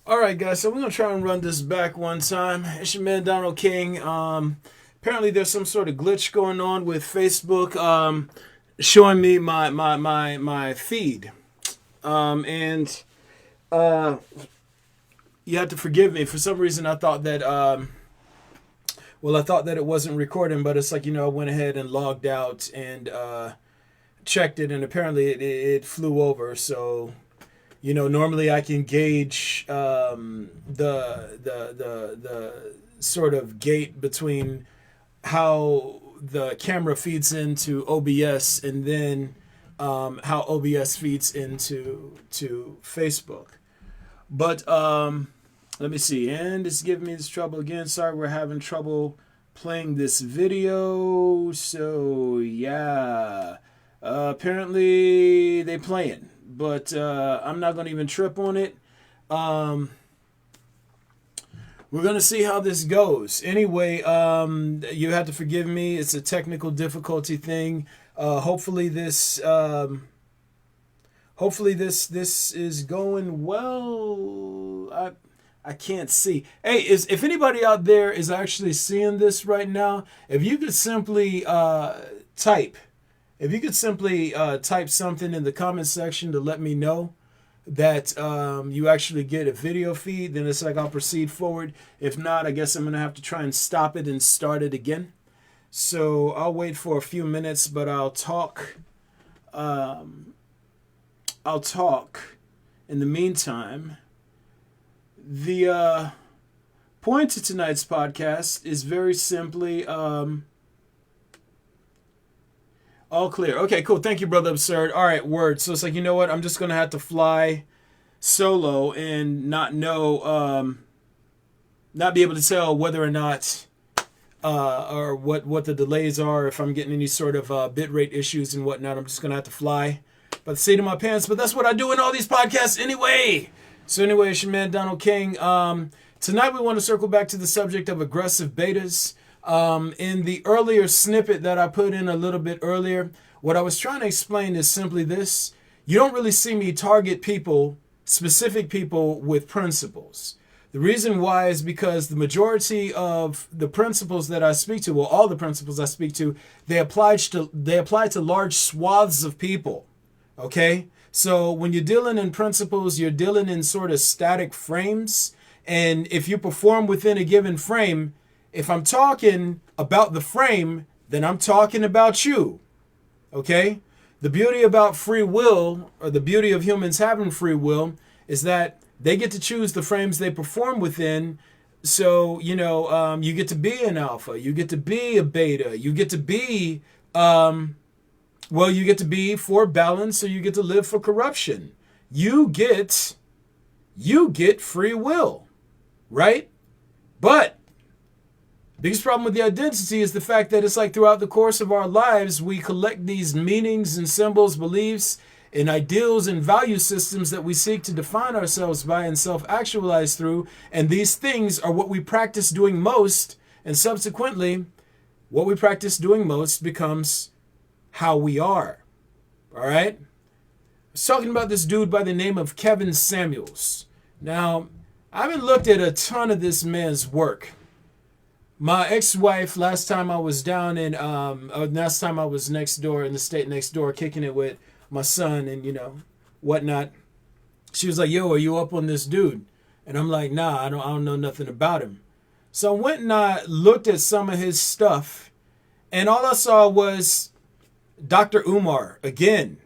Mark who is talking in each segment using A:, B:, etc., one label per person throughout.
A: All right, guys. So we're gonna try and run this back one time. It's your man Donald King. Apparently there's some sort of glitch going on with Facebook, showing me my feed, and uh, you have to forgive me. For some reason, I thought that I thought that it wasn't recording, but it's like I went ahead and logged out and checked it, and apparently it flew over. So normally I can gauge the sort of gate between how the camera feeds into OBS and then how OBS feeds into Facebook. But let me see. And it's giving me this trouble again. Sorry, we're having trouble playing this video. So yeah, apparently they playing. But I'm not going to even trip on it. We're going to see how this goes. Anyway, you have to forgive me. It's a technical difficulty thing. Hopefully this is going well. I can't see. Hey, if anybody out there is actually seeing this right now, if you could simply type something in the comment section to let me know that you actually get a video feed, then it's like I'll proceed forward. If not, I guess I'm going to have to try and stop it and start it again. So I'll wait for a few minutes, but I'll talk. I'll talk in the meantime. The point to tonight's podcast is very simply all clear. Okay, cool. Thank you, Brother Absurd. All right, word. So it's like, you know what? I'm just going to have to fly solo and not know, not be able to tell whether or not, or what the delays are, if I'm getting any sort of bitrate issues and whatnot. I'm just going to have to fly by the seat of my pants. But that's what I do in all these podcasts anyway. So anyway, it's your man, Donald King. Tonight we want to circle back to the subject of aggressive betas. In the earlier snippet that I put in a little bit earlier, what I was trying to explain is simply this. You don't really see me target people, specific people with principles. The reason why is because the majority of the principles that I speak to, well, all the principles I speak to, they apply to large swaths of people. Okay? So when you're dealing in principles, you're dealing in sort of static frames. And if you perform within a given frame, if I'm talking about the frame, then I'm talking about you. Okay? The beauty about free will, or the beauty of humans having free will, is that they get to choose the frames they perform within. So, you get to be an alpha, you get to be a beta, you get to be, you get to be for balance, or you get to live for corruption. You get free will, right? But biggest problem with the identity is the fact that it's like throughout the course of our lives, we collect these meanings and symbols, beliefs, and ideals and value systems that we seek to define ourselves by and self-actualize through. And these things are what we practice doing most. And subsequently, what we practice doing most becomes how we are. All right? I was talking about this dude by the name of Kevin Samuels. Now, I haven't looked at a ton of this man's work. My ex-wife, last time I was down in, last time I was next door in the state next door, kicking it with my son and, whatnot, she was like, yo, are you up on this dude? And I'm like, nah, I don't know nothing about him. So I went and I looked at some of his stuff, and all I saw was Dr. Umar again,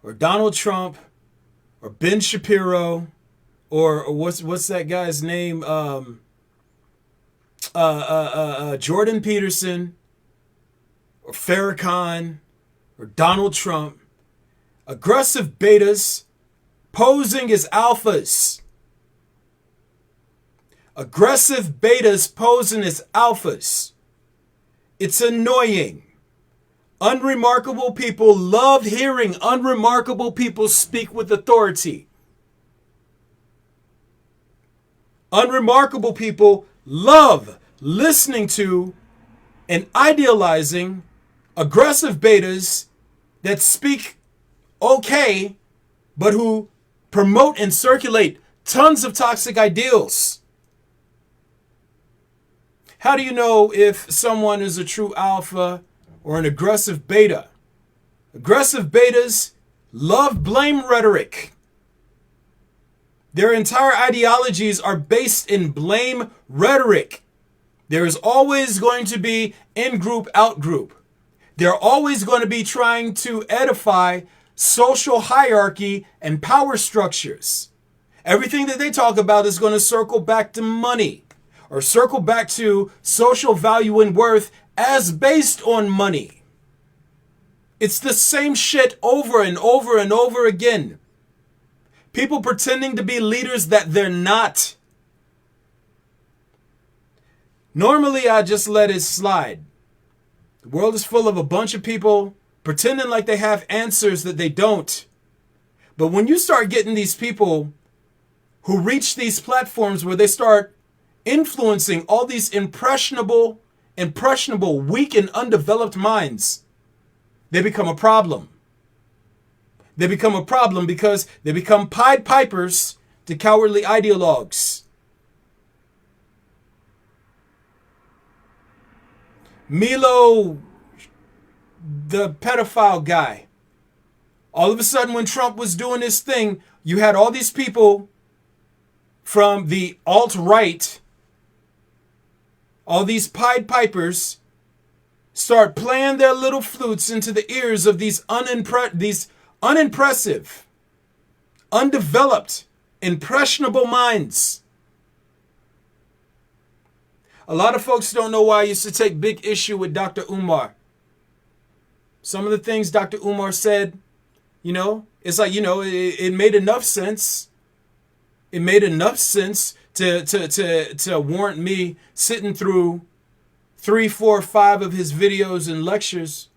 A: or Donald Trump, or Ben Shapiro, or what's that guy's name? Jordan Peterson, or Farrakhan, or Donald Trump. Aggressive betas posing as alphas. Aggressive betas posing as alphas. It's annoying. Unremarkable people love hearing unremarkable people speak with authority. Unremarkable people love listening to and idealizing aggressive betas that speak okay, but who promote and circulate Tons of toxic ideals. How do you know if someone is a true alpha or an aggressive beta? Aggressive betas love blame rhetoric. Their entire ideologies are based in blame rhetoric. There is always going to be in-group, out-group. They're always going to be trying to edify social hierarchy and power structures. Everything that they talk about is going to circle back to money or circle back to social value and worth as based on money. It's the same shit over and over and over again. People pretending to be leaders that they're not. Normally, I just let it slide. The world is full of a bunch of people pretending like they have answers that they don't. But when you start getting these people who reach these platforms where they start influencing all these impressionable, weak and undeveloped minds, they become a problem. They become a problem because they become Pied Pipers to cowardly ideologues. Milo, the pedophile guy. All of a sudden, when Trump was doing his thing, you had all these people from the alt-right, all these Pied Pipers, start playing their little flutes into the ears of these unimpressive, undeveloped, impressionable minds. A lot of folks don't know why I used to take big issue with Dr. Umar. Some of the things Dr. Umar said, it's like, it made enough sense. It made enough sense to warrant me sitting through 3, 4, 5 of his videos and lectures.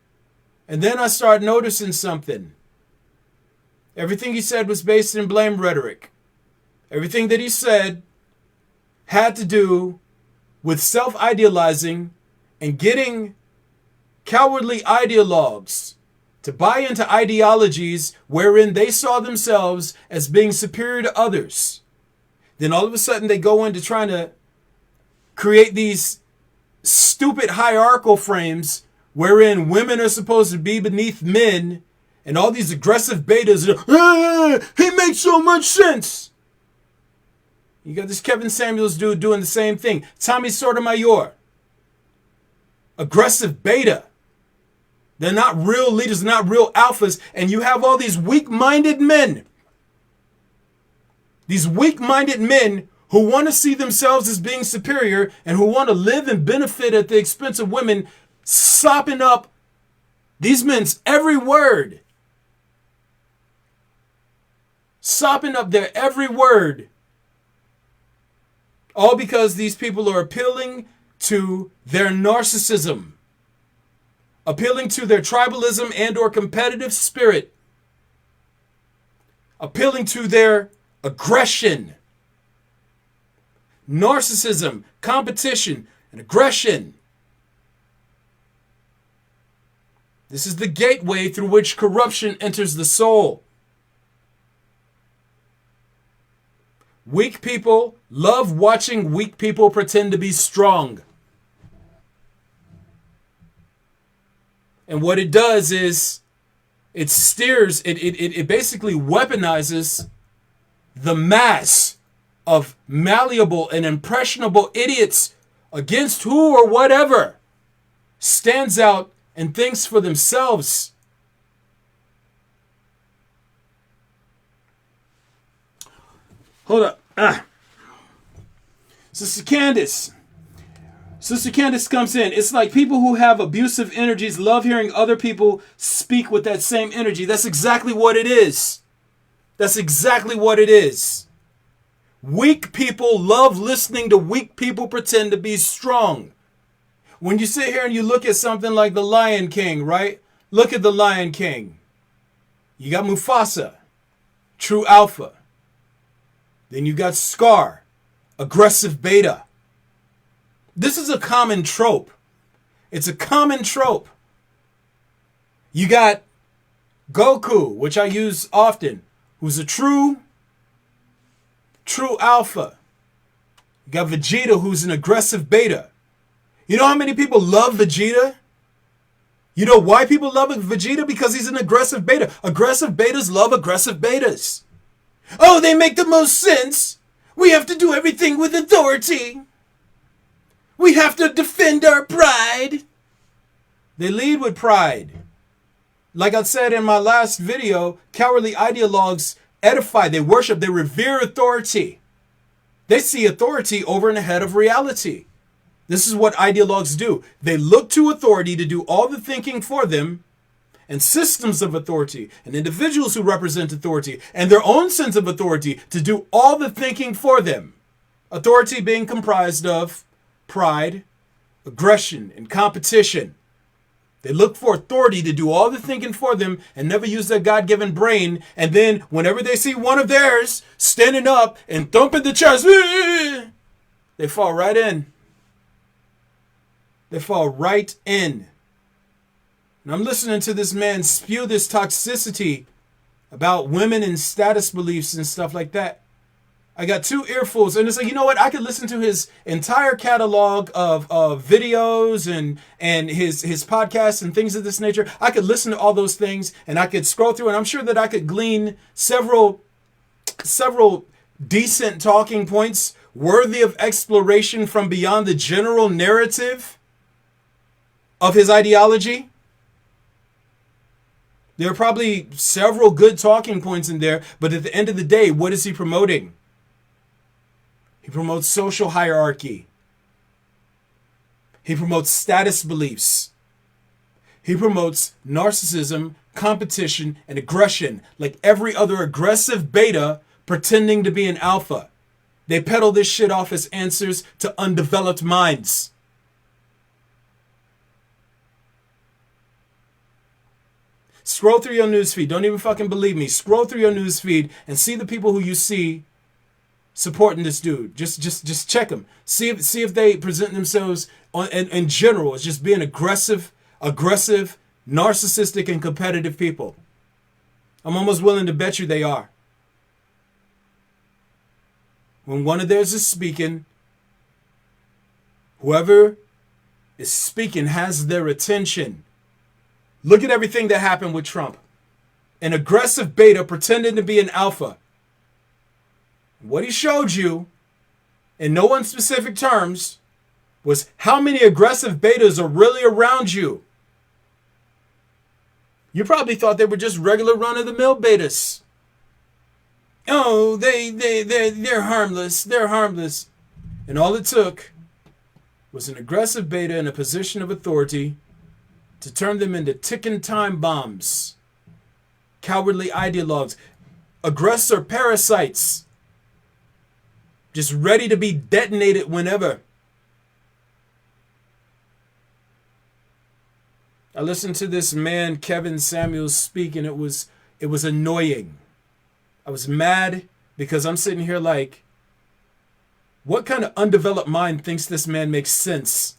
A: And then I started noticing something. Everything he said was based in blame rhetoric. Everything that he said had to do with self-idealizing and getting cowardly ideologues to buy into ideologies wherein they saw themselves as being superior to others. Then all of a sudden they go into trying to create these stupid hierarchical frames wherein women are supposed to be beneath men, and all these aggressive betas are, he makes so much sense. You got this Kevin Samuels dude doing the same thing. Tommy Sotomayor. Aggressive beta. They're not real leaders, not real alphas. And you have all these weak-minded men. These weak-minded men who want to see themselves as being superior and who want to live and benefit at the expense of women, sopping up these men's every word. Sopping up their every word. All because these people are appealing to their narcissism, appealing to their tribalism and or competitive spirit, appealing to their aggression. Narcissism, competition, and aggression. This is the gateway through which corruption enters the soul. Weak people love watching weak people pretend to be strong. And what it does is it steers, it basically weaponizes the mass of malleable and impressionable idiots against who or whatever stands out and thinks for themselves. Hold up. Sister Candace comes in. It's like people who have abusive energies love hearing other people speak with that same energy. That's exactly what it is. That's exactly what it is. Weak people love listening to weak people pretend to be strong. When you sit here and you look at something like The Lion King, right? Look at The Lion King. You got Mufasa, true alpha. Then you got Scar, aggressive beta. This is a common trope. It's a common trope. You got Goku, which I use often, who's a true true alpha. You got Vegeta, who's an aggressive beta. You know how many people love Vegeta? You know why people love Vegeta? Because he's an aggressive beta. Aggressive betas love aggressive betas. Oh, they make the most sense. We have to do everything with authority. We have to defend our pride. They lead with pride. Like I said in my last video, cowardly ideologues edify, they worship, they revere authority. They see authority over and ahead of reality. This is what ideologues do. They look to authority to do all the thinking for them, and systems of authority, and individuals who represent authority, and their own sense of authority to do all the thinking for them. Authority being comprised of pride, aggression, and competition. They look for authority to do all the thinking for them and never use their God-given brain. And then whenever they see one of theirs standing up and thumping the chest, they fall right in. They fall right in. And I'm listening to this man spew this toxicity about women and status beliefs and stuff like that. I got 2 earfuls, and it's like, you know what? I could listen to his entire catalog of videos and his podcasts and things of this nature. I could listen to all those things, and I could scroll through, and I'm sure that I could glean several decent talking points worthy of exploration from beyond the general narrative of his ideology. There are probably several good talking points in there, but at the end of the day, what is he promoting? He promotes social hierarchy. He promotes status beliefs. He promotes narcissism, competition, and aggression, like every other aggressive beta pretending to be an alpha. They peddle this shit off as answers to undeveloped minds. Scroll through your newsfeed. Don't even fucking believe me. Scroll through your newsfeed and see the people who you see supporting this dude. Just check them. See if they present themselves in general as just being aggressive, narcissistic, and competitive people. I'm almost willing to bet you they are. When one of theirs is speaking, whoever is speaking has their attention. Look at everything that happened with Trump. An aggressive beta pretending to be an alpha. What he showed you, in no unspecific terms, was how many aggressive betas are really around you. You probably thought they were just regular run-of-the-mill betas. Oh, they're harmless. They're harmless. And all it took was an aggressive beta in a position of authority to turn them into ticking time bombs. Cowardly ideologues. Aggressor parasites. Just ready to be detonated whenever. I listened to this man, Kevin Samuels, speak, and it was annoying. I was mad because I'm sitting here like, what kind of undeveloped mind thinks this man makes sense?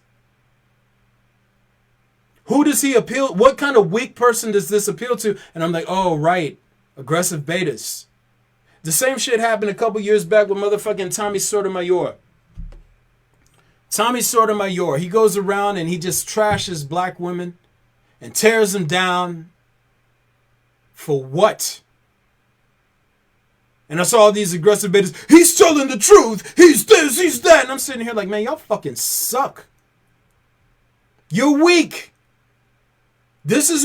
A: Who does he appeal? What kind of weak person does this appeal to? And I'm like, oh, right. Aggressive betas. The same shit happened a couple years back with motherfucking Tommy Sotomayor. Tommy Sotomayor, he goes around and he just trashes black women and tears them down. For what? And I saw all these aggressive betas. He's telling the truth. He's this, he's that. And I'm sitting here like, man, y'all fucking suck. You're weak. This is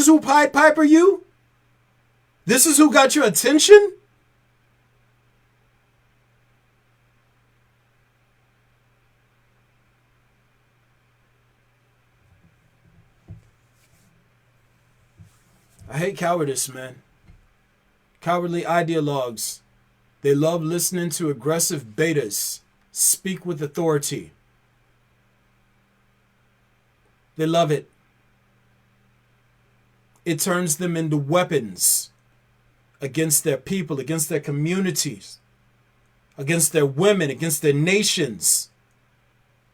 A: who Pied Piper you? This is who got your attention? I hate cowardice, man. Cowardly ideologues. They love listening to aggressive betas speak with authority. They love it. It turns them into weapons against their people, against their communities, against their women, against their nations.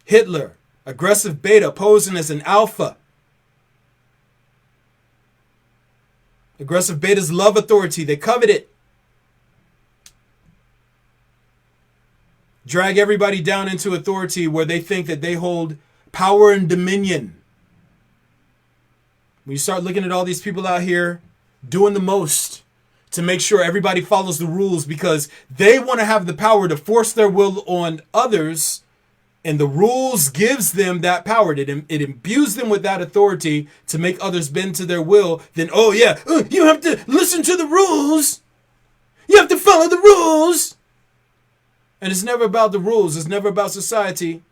A: Hitler, aggressive beta posing as an alpha. Aggressive betas love authority. They covet it. drag everybody down into authority where they think that they hold power and dominion. When you start looking at all these people out here doing the most to make sure everybody follows the rules because they want to have the power to force their will on others, and the rules gives them that power. It imbues them with that authority to make others bend to their will. Then, oh yeah, you have to listen to the rules. You have to follow the rules. And it's never about the rules. It's never about society.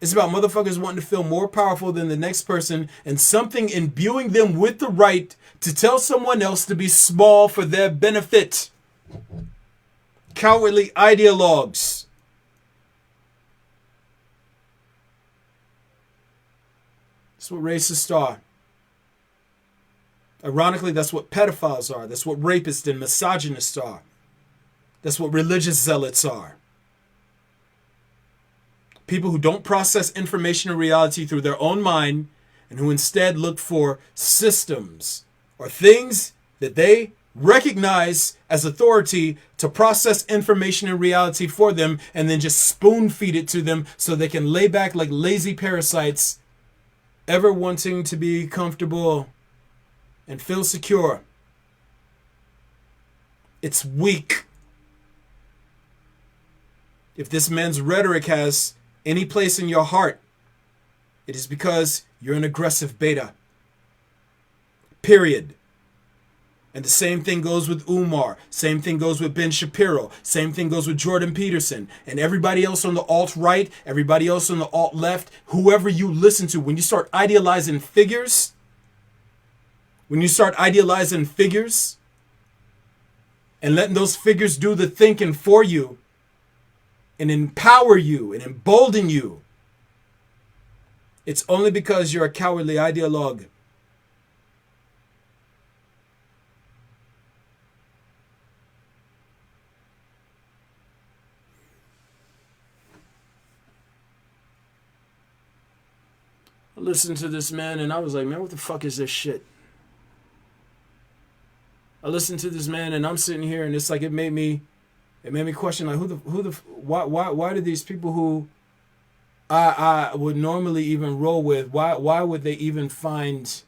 A: It's about motherfuckers wanting to feel more powerful than the next person and something imbuing them with the right to tell someone else to be small for their benefit. Cowardly ideologues. That's what racists are. Ironically, that's what pedophiles are. That's what rapists and misogynists are. That's what religious zealots are. People who don't process information and reality through their own mind and who instead look for systems or things that they recognize as authority to process information and reality for them and then just spoon feed it to them so they can lay back like lazy parasites, ever wanting to be comfortable and feel secure. It's weak. If this man's rhetoric has any place in your heart, it is because you're an aggressive beta. Period. And the same thing goes with Umar. Same thing goes with Ben Shapiro. Same thing goes with Jordan Peterson. And everybody else on the alt-right, everybody else on the alt-left, whoever you listen to. When you start idealizing figures, and letting those figures do the thinking for you, and empower you and embolden you, it's only because you're a cowardly ideologue. I listened to this man and I was like, man, what the fuck is this shit? I listened to this man and I'm sitting here and it's like it made me question, like, why do these people who I would normally even roll with, why would they find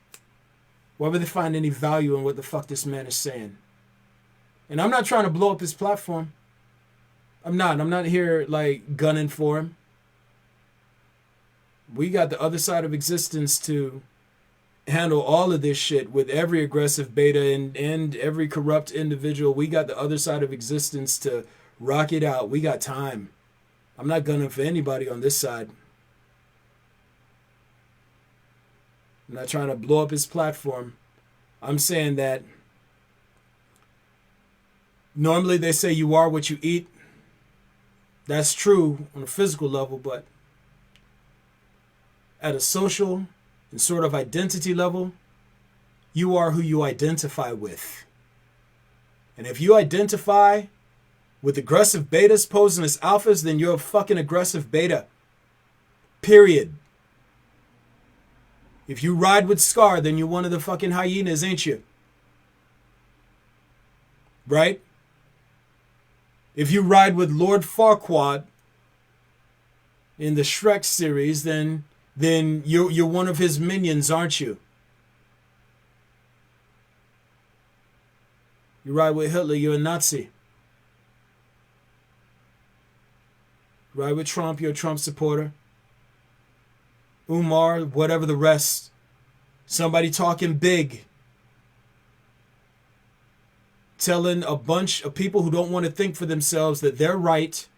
A: any value in what the fuck this man is saying? And I'm not trying to blow up his platform. I'm not here like gunning for him. We got the other side of existence to handle all of this shit with every aggressive beta and every corrupt individual. We got the other side of existence to rock it out. We got time. I'm not gunning for anybody on this side. I'm not trying to blow up his platform. I'm saying that normally they say you are what you eat. That's true on a physical level, but at a social and sort of identity level, you are who you identify with. And if you identify with aggressive betas posing as alphas, then you're a fucking aggressive beta. Period. If you ride with Scar, then you're one of the fucking hyenas, ain't you? Right? If you ride with Lord Farquaad in the Shrek series, then you're one of his minions, aren't you? You ride with Hitler, you're a Nazi. You ride with Trump, you're a Trump supporter. Umar, whatever the rest. Somebody talking big. Telling a bunch of people who don't want to think for themselves that they're right,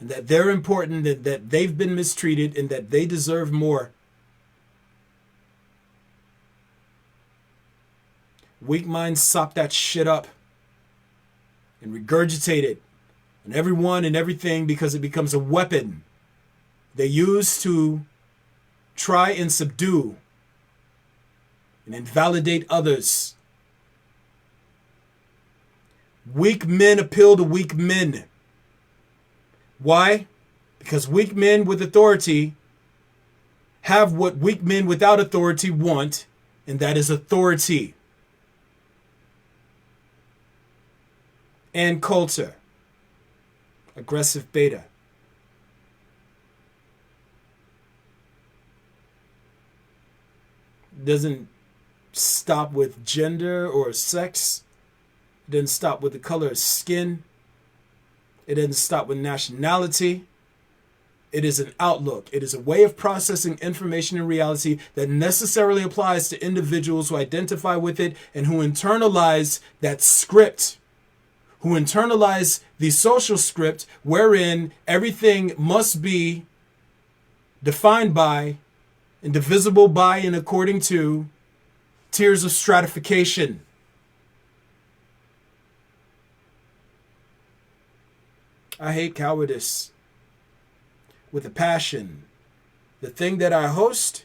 A: and that they're important, that they've been mistreated, and that they deserve more. Weak minds sop that shit up and regurgitate it on everyone and everything because it becomes a weapon they use to try and subdue and invalidate others. Weak men appeal to weak men. Why? Because weak men with authority have what weak men without authority want, and that is authority. And culture. Aggressive beta. doesn't stop with gender or sex. It doesn't stop with the color of skin. It doesn't stop with nationality. It is an outlook. It is a way of processing information and reality that necessarily applies to individuals who identify with it and who internalize that script, who internalize the social script wherein everything must be defined by and divisible by and according to tiers of stratification. I hate cowardice with a passion. The thing that I host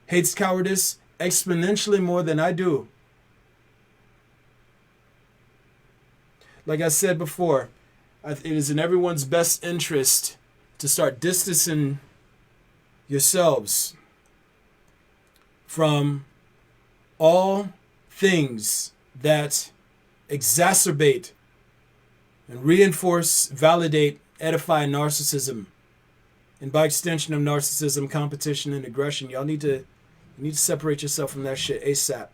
A: hates cowardice exponentially more than I do. Like I said before, it is in everyone's best interest to start distancing yourselves from all things that exacerbate and reinforce, validate, edify narcissism. And by extension of narcissism, competition, and aggression. You need to separate yourself from that shit ASAP.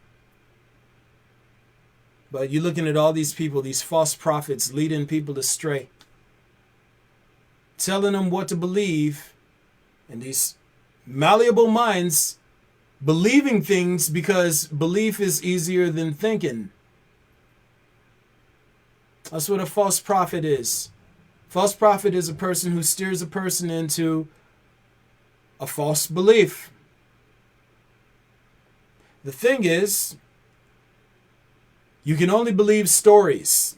A: But you're looking at all these people, these false prophets leading people astray, telling them what to believe, and these malleable minds believing things because belief is easier than thinking. That's what a false prophet is. False prophet is a person who steers a person into a false belief. The thing is, you can only believe stories.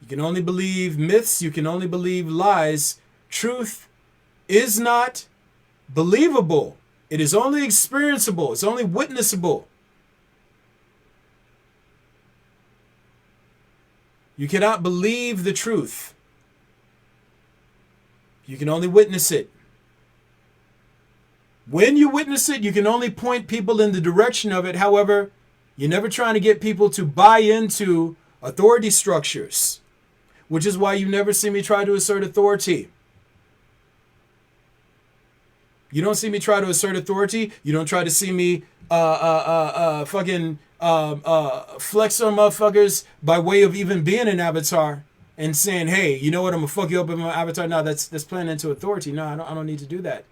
A: You can only believe myths. You can only believe lies. Truth is not believable. It is only experienceable. It's only witnessable. You cannot believe the truth. You can only witness it. When you witness it, you can only point people in the direction of it. However, you're never trying to get people to buy into authority structures, which is why you never see me try to assert authority. You don't see me try to assert authority. You don't try to see me fucking flex on motherfuckers by way of even being an avatar and saying, hey, you know what, I'm gonna fuck you up in my avatar. No, that's playing into authority. No, I don't need to do that.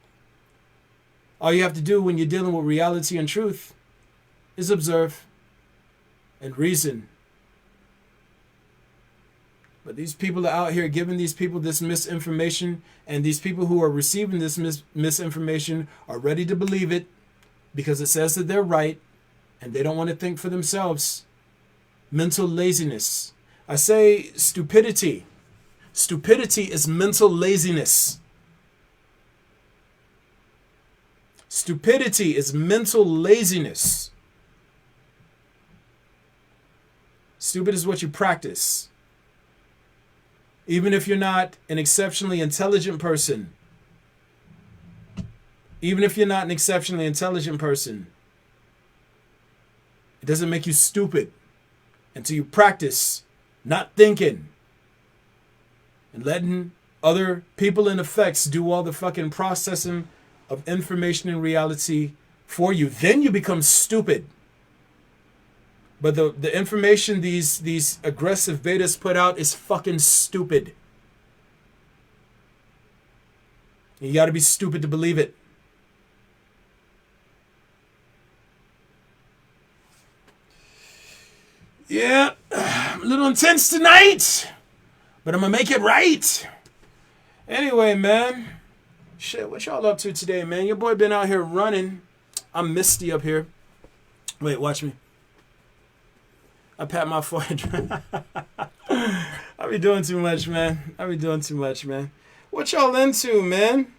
A: All you have to do when you're dealing with reality and truth is observe and reason. But these people are out here giving these people this misinformation, and these people who are receiving this misinformation are ready to believe it because it says that they're right, and they don't want to think for themselves. Mental laziness. I say stupidity. Stupidity is mental laziness. Stupidity is mental laziness. Stupid is what you practice. Even if you're not an exceptionally intelligent person. Even if you're not an exceptionally intelligent person. It doesn't make you stupid until you practice not thinking and letting other people and effects do all the fucking processing of information and reality for you. Then you become stupid. But the information these aggressive betas put out is fucking stupid. You gotta be stupid to believe it. Yeah, a little intense tonight, but I'm gonna make it right. Anyway, man. Shit, what y'all up to today, man? Your boy been out here running. I'm misty up here. Wait, watch me. I pat my forehead. I be doing too much, man. What y'all into, man?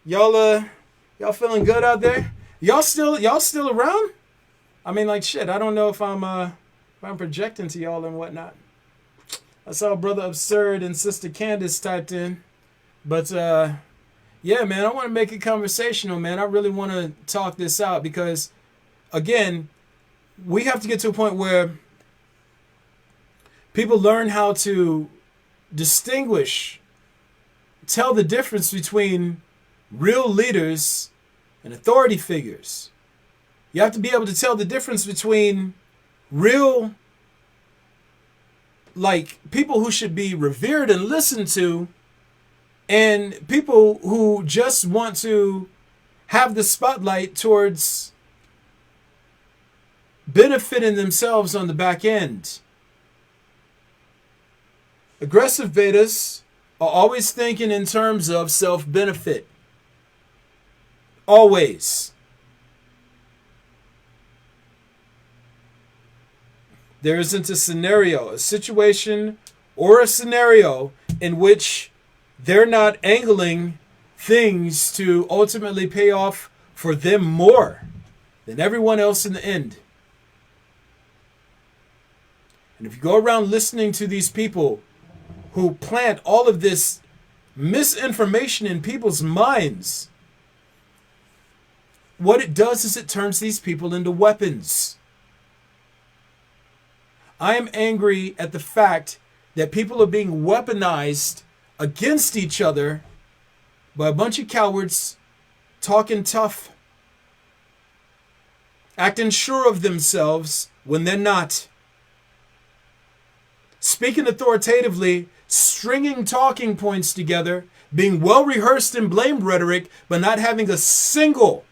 A: Y'all feeling good out there? Y'all still around? I mean, like, shit, I don't know if I'm projecting to y'all and whatnot. I saw Brother Absurd and Sister Candace typed in. But, yeah, man, I want to make it conversational, man. I really want to talk this out because, again, we have to get to a point where people learn how to distinguish, tell the difference between real leaders and authority figures. You have to be able to tell the difference between real, like, people who should be revered and listened to, and people who just want to have the spotlight towards benefiting themselves on the back end. Aggressive betas are always thinking in terms of self-benefit. Always. There isn't a scenario, a situation, or a scenario in which they're not angling things to ultimately pay off for them more than everyone else in the end. And if you go around listening to these people who plant all of this misinformation in people's minds, what it does is it turns these people into weapons. I am angry at the fact that people are being weaponized against each other by a bunch of cowards talking tough, acting sure of themselves when they're not, speaking authoritatively, stringing talking points together, being well rehearsed in blame rhetoric, but not having a single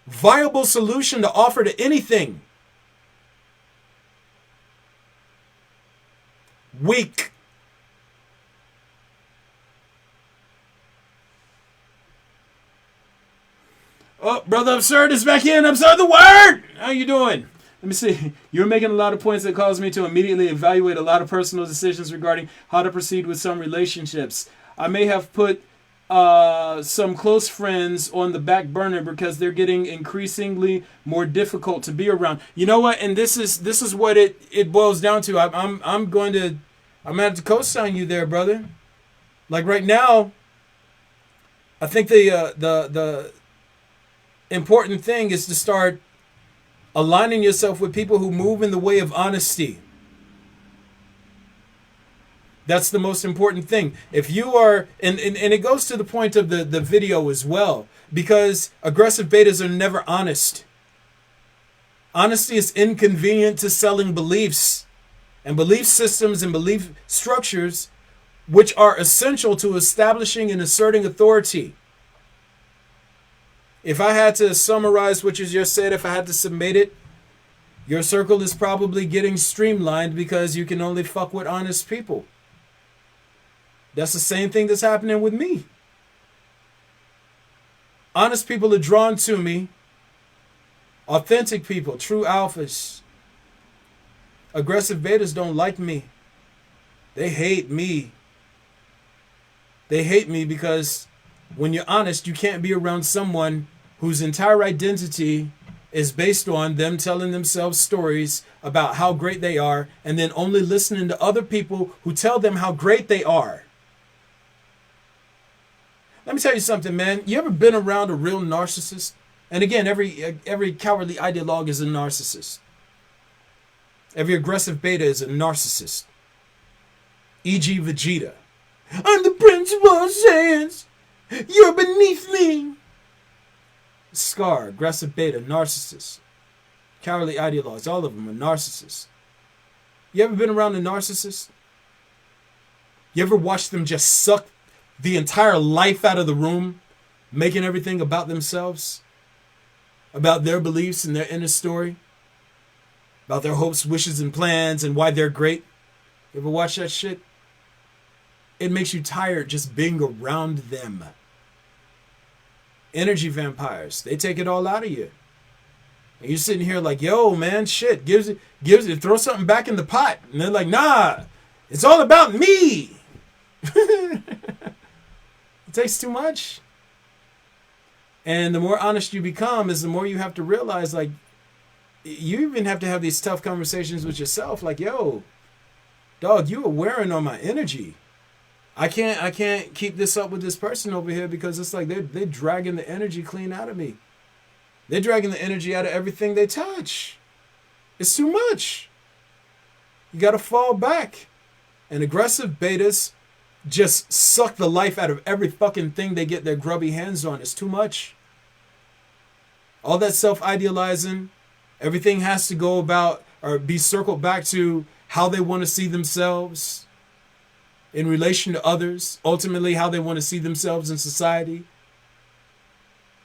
A: viable solution to offer to anything. Weak. Oh, Brother Absurd is back in. Absurd the word! How you doing? Let me see. You're making a lot of points that cause me to immediately evaluate a lot of personal decisions regarding how to proceed with some relationships. I may have put some close friends on the back burner because they're getting increasingly more difficult to be around. You know what? And this is what it boils down to. I'm gonna have to co-sign you there, brother. Like right now, I think the important thing is to start aligning yourself with people who move in the way of honesty. That's the most important thing. If you are, and it goes to the point of the video as well, because aggressive betas are never honest. Honesty is inconvenient to selling beliefs and belief systems and belief structures, which are essential to establishing and asserting authority. If I had to summarize what you just said, if I had to summate it, your circle is probably getting streamlined because you can only fuck with honest people. That's the same thing that's happening with me. Honest people are drawn to me. Authentic people, true alphas. Aggressive betas don't like me. They hate me. They hate me because when you're honest, you can't be around someone whose entire identity is based on them telling themselves stories about how great they are and then only listening to other people who tell them how great they are. Let me tell you something, man. You ever been around a real narcissist? And again, every cowardly ideologue is a narcissist. Every aggressive beta is a narcissist. E.g. Vegeta. I'm the principal of Saiyans. You're beneath me. Scar, aggressive beta, narcissist. Cowardly ideologues, all of them are narcissists. You ever been around a narcissist? You ever watched them just suck the entire life out of the room, making everything about themselves? About their beliefs and their inner story? About their hopes, wishes, and plans and why they're great? You ever watch that shit? It makes you tired just being around them. Energy vampires, they take it all out of you. And you're sitting here like, yo, man, shit, gives it, throw something back in the pot. And they're like, nah, it's all about me. It takes too much. And the more honest you become is the more you have to realize, like, you even have to have these tough conversations with yourself. Like, yo, dog, you are wearing on my energy. I can't keep this up with this person over here because it's like they're dragging the energy clean out of me. They're dragging the energy out of everything they touch. It's too much. You got to fall back. And aggressive betas just suck the life out of every fucking thing they get their grubby hands on. It's too much. All that self-idealizing, everything has to go about or be circled back to how they want to see themselves in relation to others, ultimately how they want to see themselves in society.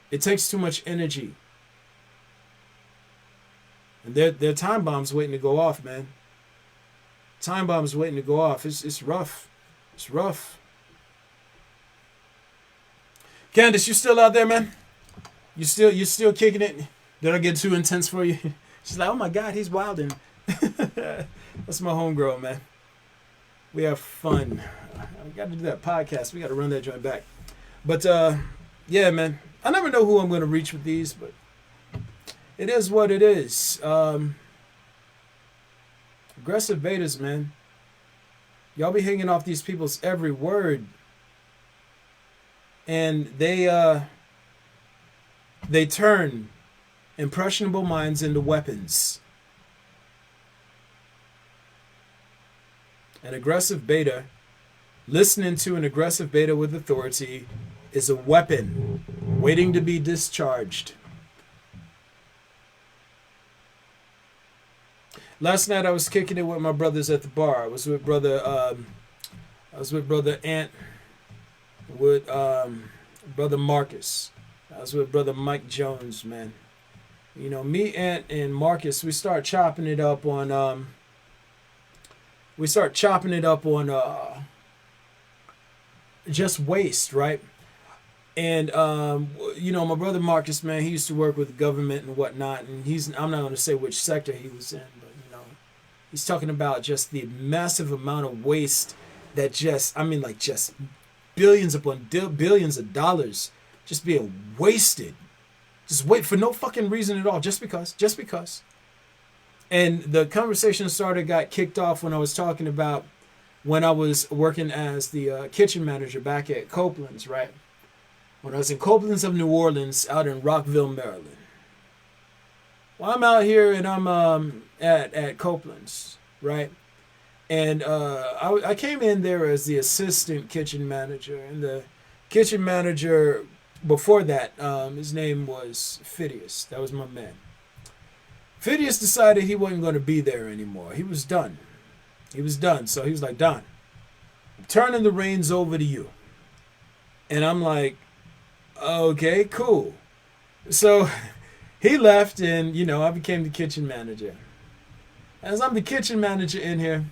A: It takes too much energy. And there are time bombs waiting to go off, man. Time bombs waiting to go off. It's rough. It's rough. Candace, you still out there, man? You still kicking it? Did I get too intense for you? She's like, oh my God, he's wilding. That's my homegirl, man. We have fun. We got to do that podcast. We got to run that joint back. But yeah, man. I never know who I'm going to reach with these, but it is what it is. Aggressive betas, man. Y'all be hanging off these people's every word. And they turn impressionable minds into weapons. An aggressive beta, listening to an aggressive beta with authority, is a weapon waiting to be discharged. Last night I was kicking it with my brothers at the bar. I was with brother Ant, with brother Marcus. I was with brother Mike Jones, man. You know, me, Ant, and Marcus, we start chopping it up on just waste, right? And you know, my brother Marcus, man, he used to work with the government and whatnot, and I'm not going to say which sector he was in, but you know, he's talking about just the massive amount of waste that just billions upon billions of dollars just being wasted. Just wait for no fucking reason at all, just because. And the conversation got kicked off when I was talking about when I was working as the kitchen manager back at Copeland's, right? When I was in Copeland's of New Orleans, out in Rockville, Maryland. Well, I'm out here and I'm at Copeland's, right? And I came in there as the assistant kitchen manager, and the kitchen manager before that, his name was Phidias. That was my man. Phidias decided he wasn't going to be there anymore. He was done. So he was like, Don, I'm turning the reins over to you. And I'm like, okay, cool. So he left, and, you know, I became the kitchen manager. As I'm the kitchen manager in here,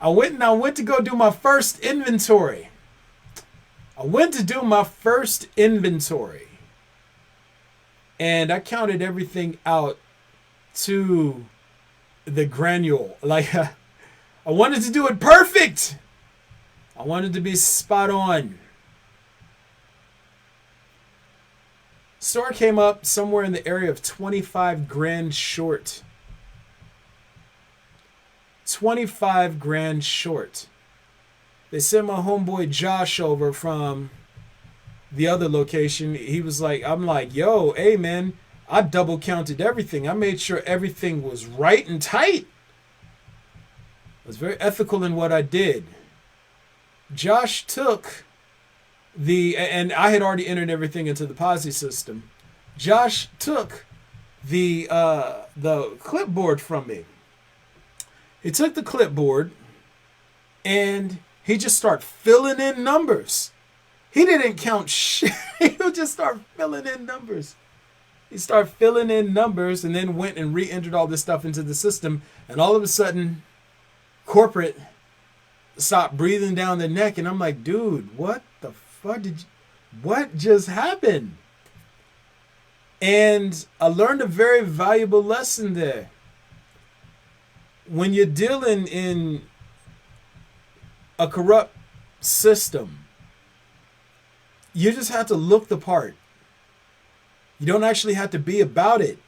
A: I went to go do my first inventory. And I counted everything out to the granule. Like, I wanted to do it perfect. I wanted to be spot on. Store came up somewhere in the area of 25 grand short. 25 grand short. They sent my homeboy Josh over from the other location. He was like, I'm like, yo, hey man, I double counted everything. I made sure everything was right and tight. I was very ethical in what I did. Josh took and I had already entered everything into the posse system. Josh took the clipboard from me. He took the clipboard and he just started filling in numbers. He didn't count shit. He would just start filling in numbers. He started filling in numbers and then went and re-entered all this stuff into the system. And all of a sudden, corporate stopped breathing down the neck. And I'm like, dude, what the fuck what just happened? And I learned a very valuable lesson there. When you're dealing in a corrupt system, you just have to look the part. You don't actually have to be about it.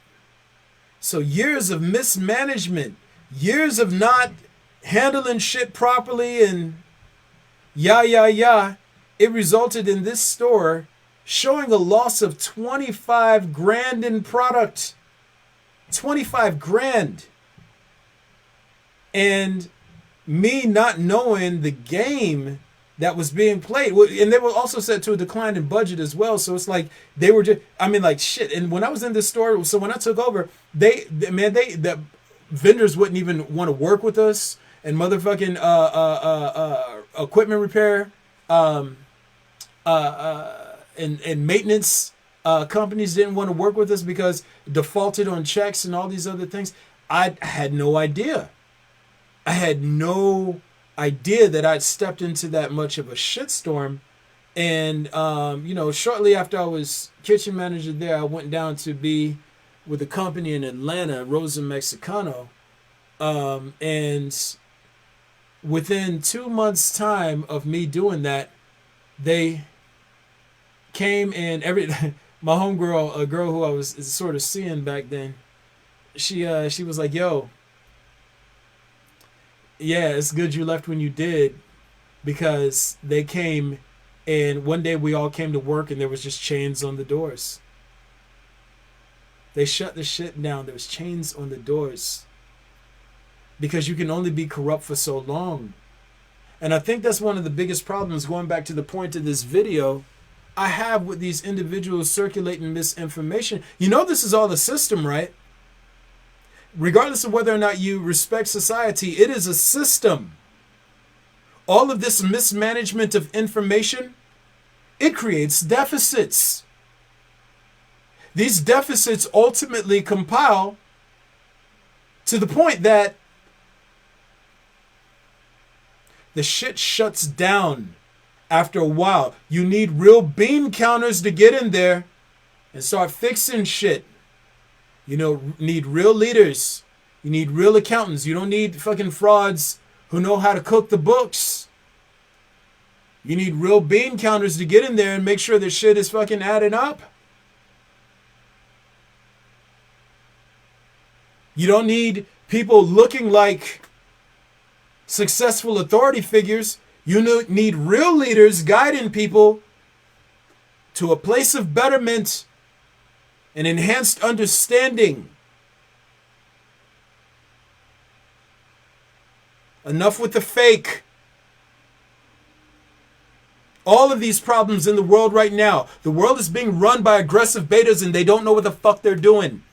A: So years of mismanagement, years of not handling shit properly and it resulted in this store showing a loss of 25 grand in product. 25 grand. And me not knowing the game that was being played. And they were also set to a decline in budget as well. So it's like they were just, I mean, like shit. And when I was in this store, so when I took over, the vendors wouldn't even want to work with us, and motherfucking equipment repair, and maintenance companies didn't want to work with us because defaulted on checks and all these other things. I had no idea. I had no idea that I'd stepped into that much of a shitstorm. And, shortly after I was kitchen manager there, I went down to be with a company in Atlanta, Rosa Mexicano. And within 2 months' time of me doing that, they came and my homegirl, a girl who I was sort of seeing back then, she was like, yo, yeah, it's good you left when you did, because they came and one day we all came to work and there was just chains on the doors. They shut the shit down. There was chains on the doors because you can only be corrupt for so long. And I think that's one of the biggest problems, going back to the point of this video, I have with these individuals circulating misinformation. You know, this is all a system, right? Regardless of whether or not you respect society, it is a system. All of this mismanagement of information, it creates deficits. These deficits ultimately compile to the point that the shit shuts down after a while. You need real bean counters to get in there and start fixing shit. You need real leaders. You need real accountants. You don't need fucking frauds who know how to cook the books. You need real bean counters to get in there and make sure the shit is fucking adding up. You don't need people looking like successful authority figures. You need real leaders guiding people to a place of betterment and enhanced understanding. Enough with the fake. All of these problems in the world right now. The world is being run by aggressive betas and they don't know what the fuck they're doing.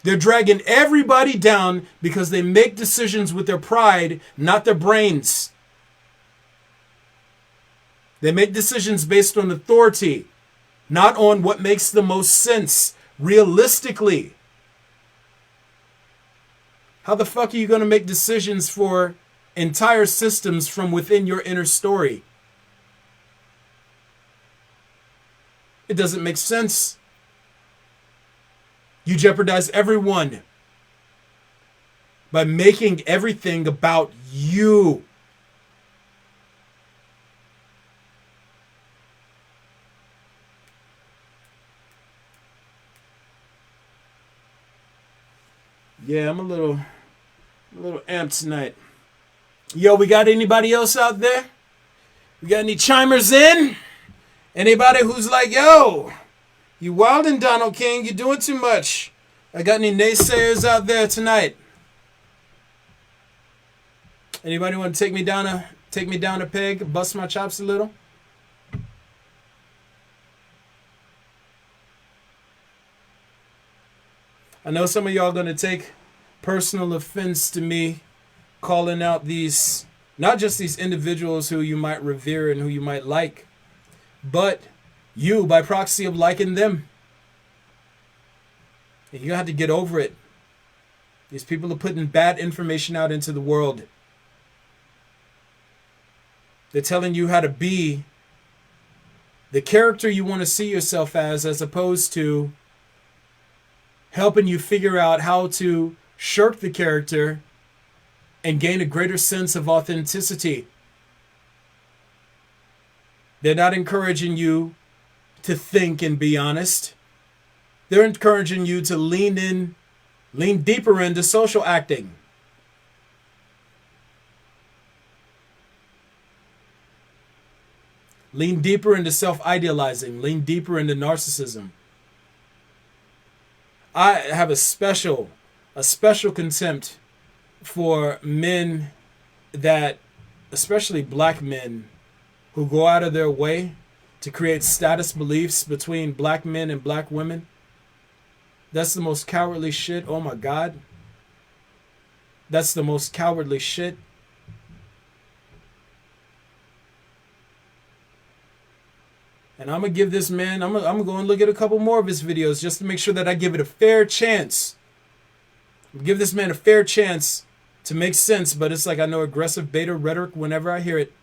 A: They're dragging everybody down because they make decisions with their pride, not their brains. They make decisions based on authority, not on what makes the most sense realistically. How the fuck are you going to make decisions for entire systems from within your inner story? It doesn't make sense. You jeopardize everyone by making everything about you. Yeah, I'm a little amped tonight. Yo, we got anybody else out there? We got any chimers in? Anybody who's like, yo, you wildin', Donald King, you doing too much. I got any naysayers out there tonight? Anybody want to take me down a peg, bust my chops a little? I know some of y'all gonna take personal offense to me calling out these, not just these individuals who you might revere and who you might like, but you by proxy of liking them. And you have to get over it. These people are putting bad information out into the world. They're telling you how to be the character you want to see yourself as opposed to helping you figure out how to shirk the character and gain a greater sense of authenticity. They're not encouraging you to think and be honest. They're encouraging you to lean deeper into social acting. Lean deeper into self-idealizing. Lean deeper into narcissism. I have a special contempt for men that especially black men who go out of their way to create status beliefs between black men and black women. That's the most cowardly shit. Oh my God. That's the most cowardly shit. And I'm going to give this man, I'm going to go and look at a couple more of his videos just to make sure that I give it a fair chance. Give this man a fair chance to make sense, but it's like I know aggressive beta rhetoric whenever I hear it.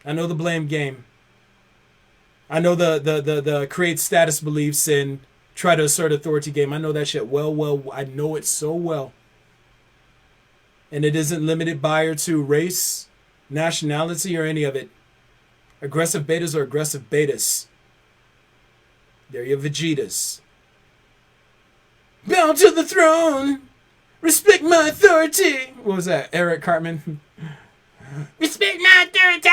A: I know the blame game. I know the create status beliefs and try to assert authority game. I know that shit well. I know it so well. And it isn't limited by or to race, nationality, or any of it. Aggressive betas are aggressive betas. They're your Vegetas. Bow to the throne. Respect my authority. What was that? Eric Cartman. Respect my authority.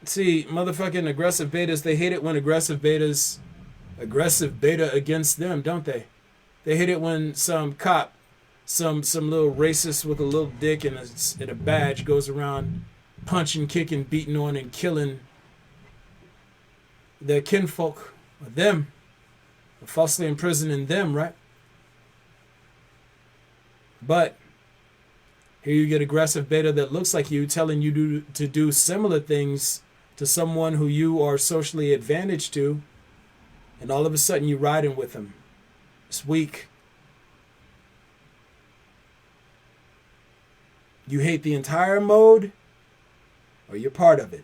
A: See, motherfucking aggressive betas, they hate it when aggressive beta against them, don't they? They hate it when some cop, some little racist with a little dick and a badge goes around punching, kicking, beating on, and killing their kinfolk, or them, or falsely imprisoning them, right? But here you get aggressive beta that looks like you telling you to do similar things to someone who you are socially advantaged to, and all of a sudden you're riding with them. It's weak. You hate the entire mode, or you're part of it.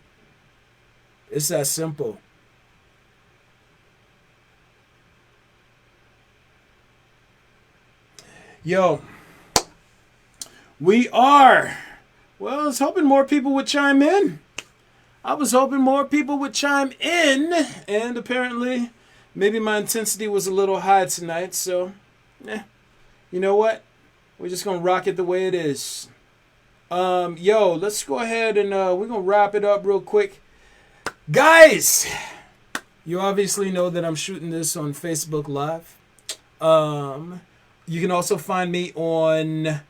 A: It's that simple. Yo, I was hoping more people would chime in. And apparently maybe my intensity was a little high tonight, so you know what? We're just gonna rock it the way it is. Yo, let's go ahead and we're gonna wrap it up real quick. Guys, you obviously know that I'm shooting this on Facebook Live. You can also find me on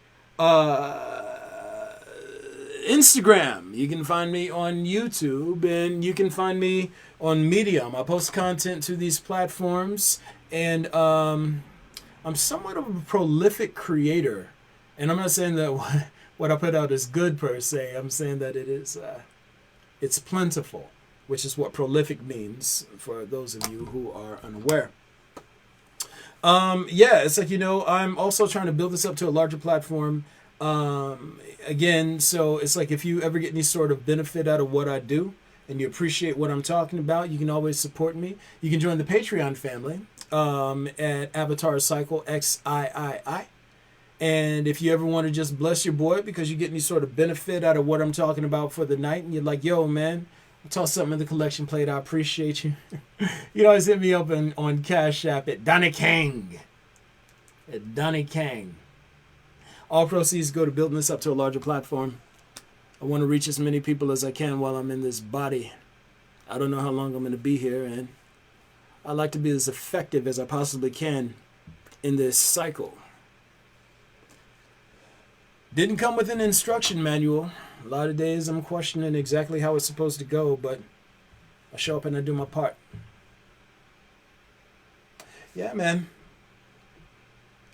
A: Instagram. You can find me on YouTube, and you can find me on Medium. I post content to these platforms, and I'm somewhat of a prolific creator. And I'm not saying that what I put out is good per se. I'm saying that it is it's plentiful, which is what prolific means for those of you who are unaware. It's like, I'm also trying to build this up to a larger platform. Again, so it's like if you ever get any sort of benefit out of what I do and you appreciate what I'm talking about, you can always support me. You can join the Patreon family at Avatar Cycle XIII. And if you ever want to just bless your boy because you get any sort of benefit out of what I'm talking about for the night, and you're like, yo, man, I'll toss something in the collection plate. I appreciate you. You always hit me up on Cash App at Donnie Kang. At Donnie Kang. All proceeds go to building this up to a larger platform. I want to reach as many people as I can while I'm in this body. I don't know how long I'm going to be here, and I like to be as effective as I possibly can in this cycle. Didn't come with an instruction manual. A lot of days I'm questioning exactly how it's supposed to go, but I show up and I do my part. Yeah, man.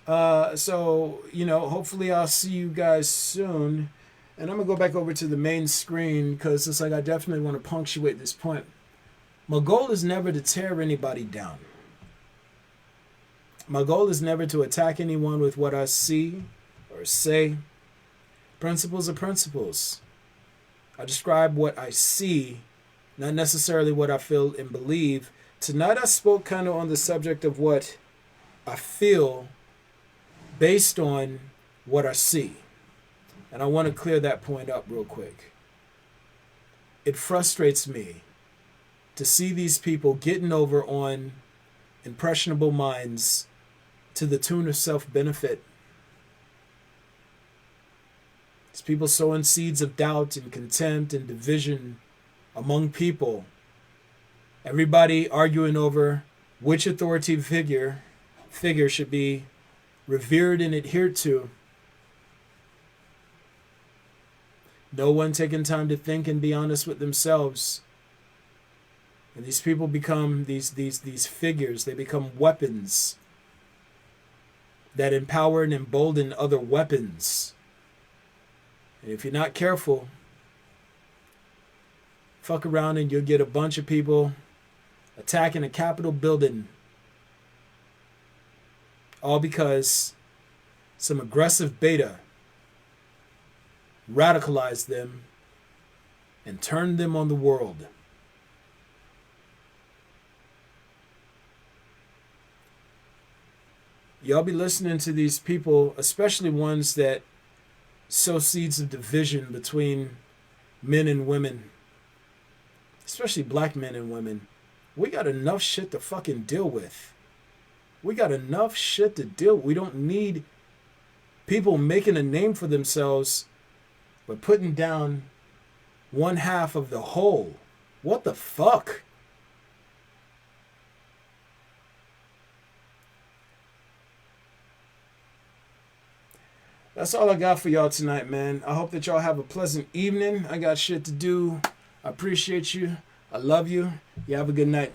A: So, hopefully I'll see you guys soon. And I'm going to go back over to the main screen because it's like I definitely want to punctuate this point. My goal is never to tear anybody down. My goal is never to attack anyone with what I see or say. Principles are principles. I describe what I see, not necessarily what I feel and believe. Tonight I spoke kind of on the subject of what I feel based on what I see. And I want to clear that point up real quick. It frustrates me to see these people getting over on impressionable minds to the tune of self-benefit. These people sowing seeds of doubt and contempt and division among people. Everybody arguing over which authoritative figure should be revered and adhered to. No one taking time to think and be honest with themselves. And these people become these figures. They become weapons that empower and embolden other weapons. And if you're not careful, fuck around and you'll get a bunch of people attacking a Capitol building. All because some aggressive beta radicalized them and turned them on the world. Y'all be listening to these people, especially ones that sow seeds of division between men and women, especially black men and women. We got enough shit to fucking deal with. We got enough shit to deal with. We don't need people making a name for themselves but putting down one half of the whole. What the fuck? That's all I got for y'all tonight, man. I hope that y'all have a pleasant evening. I got shit to do. I appreciate you. I love you. You have a good night.